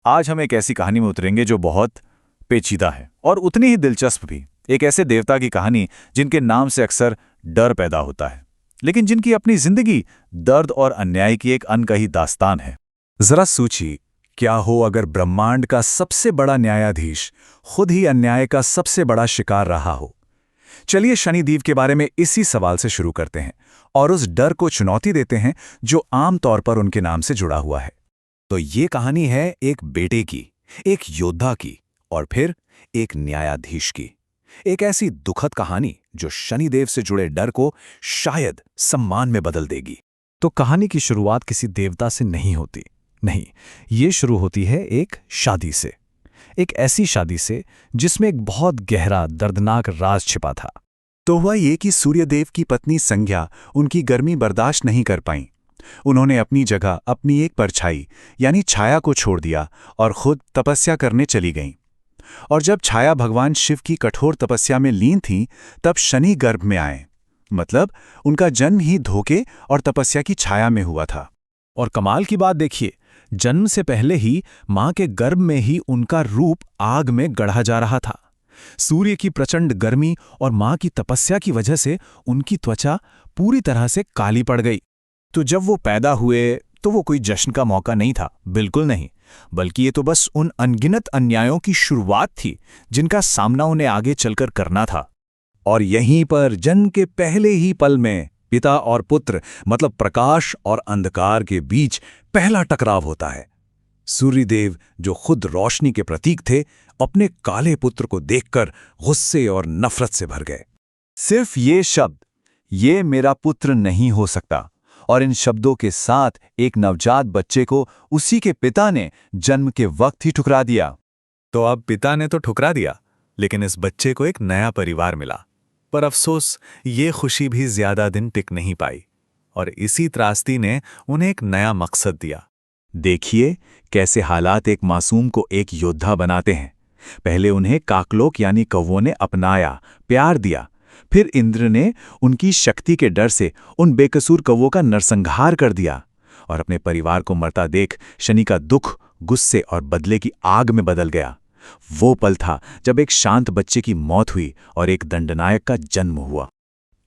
आज हम एक ऐसी कहानी में उतरेंगे जो बहुत पेचीदा है और उतनी ही दिलचस्प भी। एक ऐसे देवता की कहानी जिनके नाम से अक्सर डर पैदा होता है, लेकिन जिनकी अपनी जिंदगी दर्द और अन्याय की एक अनकही दास्तान है। जरा सोचिए, क्या हो अगर ब्रह्मांड का सबसे बड़ा न्यायाधीश खुद ही अन्याय का सबसे बड़ा शिकार रहा हो। चलिए शनिदेव के बारे में इसी सवाल से शुरू करते हैं और उस डर को चुनौती देते हैं जो आम तौर पर उनके नाम से जुड़ा हुआ है। तो ये कहानी है एक बेटे की, एक योद्धा की और फिर एक न्यायाधीश की। एक ऐसी दुखद कहानी जो शनिदेव से जुड़े डर को शायद सम्मान में बदल देगी। तो कहानी की शुरुआत किसी देवता से नहीं होती, नहीं, ये शुरू होती है एक शादी से। एक ऐसी शादी से जिसमें एक बहुत गहरा दर्दनाक राज छिपा था। तो हुआ ये कि सूर्यदेव की पत्नी संज्ञा उनकी गर्मी बर्दाश्त नहीं कर पाईं। उन्होंने अपनी जगह अपनी एक परछाई यानी छाया को छोड़ दिया और खुद तपस्या करने चली गईं। और जब छाया भगवान शिव की कठोर तपस्या में लीन थीं, तब शनि गर्भ में आए। मतलब उनका जन्म ही धोखे और तपस्या की छाया में हुआ था। और कमाल की बात देखिए, जन्म से पहले ही मां के गर्भ में ही उनका रूप आग में गढ़ा जा रहा था। सूर्य की प्रचंड गर्मी और मां की तपस्या की वजह से उनकी त्वचा पूरी तरह से काली पड़ गई। तो जब वो पैदा हुए तो वो कोई जश्न का मौका नहीं था, बिल्कुल नहीं, बल्कि ये तो बस उन अनगिनत अन्यायों की शुरुआत थी जिनका सामना उन्हें आगे चलकर करना था। और यहीं पर जन्म के पहले ही पल में पिता और पुत्र मतलब प्रकाश और अंधकार के बीच पहला टकराव होता है। सूर्यदेव जो खुद रोशनी के प्रतीक थे, अपने काले पुत्र को देखकर गुस्से और नफरत से भर गए। सिर्फ ये शब्द, ये मेरा पुत्र नहीं हो सकता, और इन शब्दों के साथ एक नवजात बच्चे को उसी के पिता ने जन्म के वक्त ही ठुकरा दिया। तो अब पिता ने तो ठुकरा दिया, लेकिन इस बच्चे को एक नया परिवार मिला। पर अफसोस, ये खुशी भी ज्यादा दिन टिक नहीं पाई और इसी त्रासदी ने उन्हें एक नया मकसद दिया। देखिए कैसे हालात एक मासूम को एक योद्धा बनाते हैं। पहले उन्हें काकलोक यानी कौवों ने अपनाया, प्यार दिया। फिर इंद्र ने उनकी शक्ति के डर से उन बेकसूर कौवों का नरसंहार कर दिया। और अपने परिवार को मरता देख शनि का दुख गुस्से और बदले की आग में बदल गया। वो पल था जब एक शांत बच्चे की मौत हुई और एक दंडनायक का जन्म हुआ।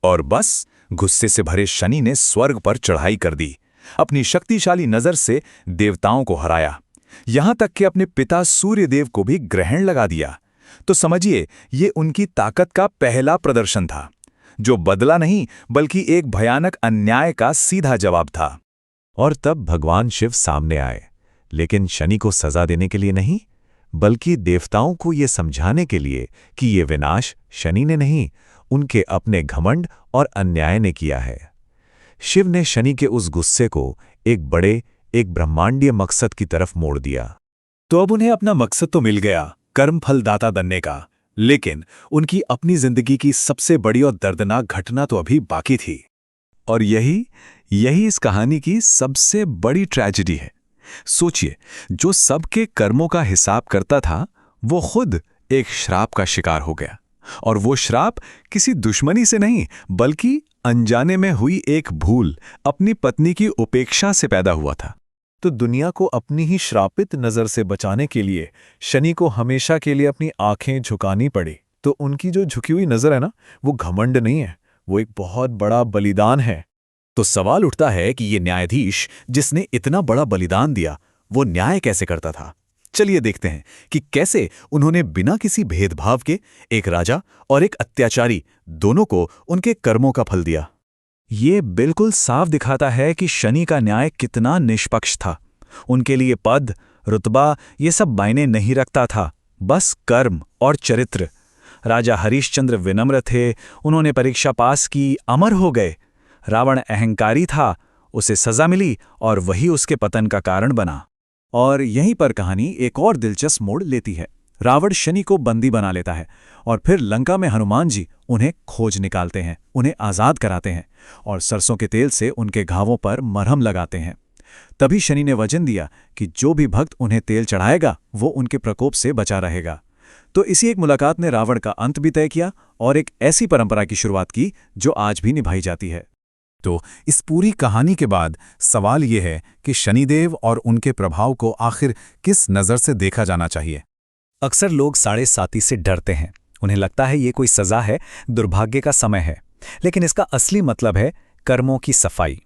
और बस गुस्से से भरे शनि ने स्वर्ग पर चढ़ाई कर दी। अपनी शक्तिशाली नजर से देवताओं को हराया, यहां तक कि अपने पिता सूर्यदेव को भी ग्रहण लगा दिया। तो समझिए, ये उनकी ताकत का पहला प्रदर्शन था, जो बदला नहीं बल्कि एक भयानक अन्याय का सीधा जवाब था। और तब भगवान शिव सामने आए, लेकिन शनि को सजा देने के लिए नहीं, बल्कि देवताओं को ये समझाने के लिए कि ये विनाश शनि ने नहीं, उनके अपने घमंड और अन्याय ने किया है। शिव ने शनि के उस गुस्से को एक ब्रह्मांडीय मकसद की तरफ मोड़ दिया। तो अब उन्हें अपना मकसद तो मिल गया, कर्म फलदाता बनने का, लेकिन उनकी अपनी जिंदगी की सबसे बड़ी और दर्दनाक घटना तो अभी बाकी थी। और यही इस कहानी की सबसे बड़ी ट्रेजेडी है। सोचिए, जो सबके कर्मों का हिसाब करता था, वो खुद एक श्राप का शिकार हो गया। और वो श्राप किसी दुश्मनी से नहीं, बल्कि अनजाने में हुई एक भूल, अपनी पत्नी की उपेक्षा से पैदा हुआ था। तो दुनिया को अपनी ही श्रापित नजर से बचाने के लिए शनि को हमेशा के लिए अपनी आंखें झुकानी पड़ी। तो उनकी जो झुकी हुई नजर है ना, वो घमंड नहीं है, वो एक बहुत बड़ा बलिदान है। तो सवाल उठता है कि ये न्यायाधीश जिसने इतना बड़ा बलिदान दिया, वो न्याय कैसे करता था। चलिए देखते हैं कि कैसे उन्होंने बिना किसी भेदभाव के एक राजा और एक अत्याचारी दोनों को उनके कर्मों का फल दिया। ये बिल्कुल साफ दिखाता है कि शनि का न्याय कितना निष्पक्ष था। उनके लिए पद, रुतबा ये सब मायने नहीं रखता था, बस कर्म और चरित्र। राजा हरिश्चंद्र विनम्र थे, उन्होंने परीक्षा पास की, अमर हो गए। रावण अहंकारी था, उसे सजा मिली और वही उसके पतन का कारण बना। और यहीं पर कहानी एक और दिलचस्प मोड़ लेती है। रावण शनि को बंदी बना लेता है और फिर लंका में हनुमान जी उन्हें खोज निकालते हैं, उन्हें आज़ाद कराते हैं और सरसों के तेल से उनके घावों पर मरहम लगाते हैं। तभी शनि ने वचन दिया कि जो भी भक्त उन्हें तेल चढ़ाएगा वो उनके प्रकोप से बचा रहेगा। तो इसी एक मुलाकात ने रावण का अंत भी तय किया और एक ऐसी परंपरा की शुरुआत की जो आज भी निभाई जाती है। तो इस पूरी कहानी के बाद सवाल ये है कि शनिदेव और उनके प्रभाव को आखिर किस नज़र से देखा जाना चाहिए। अक्सर लोग साढ़े साती से डरते हैं। उन्हें लगता है ये कोई सज़ा है, दुर्भाग्य का समय है। लेकिन इसका असली मतलब है कर्मों की सफाई।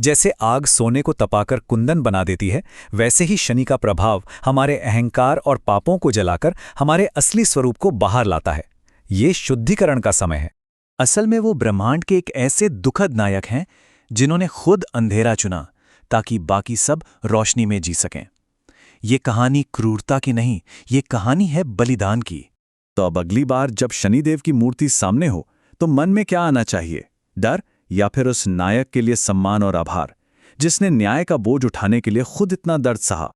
जैसे आग सोने को तपाकर कुंदन बना देती है, वैसे ही शनि का प्रभाव हमारे अहंकार और पापों को जलाकर हमारे असली स्वरूप को बाहर लाता है। ये शुद्धिकरण का समय है। असल में वो ब्रह्मांड के एक ऐसे दुखद नायक हैं जिन्होंने खुद अंधेरा चुना ताकि बाकी सब रोशनी में जी सकें। ये कहानी क्रूरता की नहीं, ये कहानी है बलिदान की। तो अब अगली बार जब शनिदेव की मूर्ति सामने हो तो मन में क्या आना चाहिए? डर या फिर उस नायक के लिए सम्मान और आभार जिसने न्याय का बोझ उठाने के लिए खुद इतना दर्द सहा?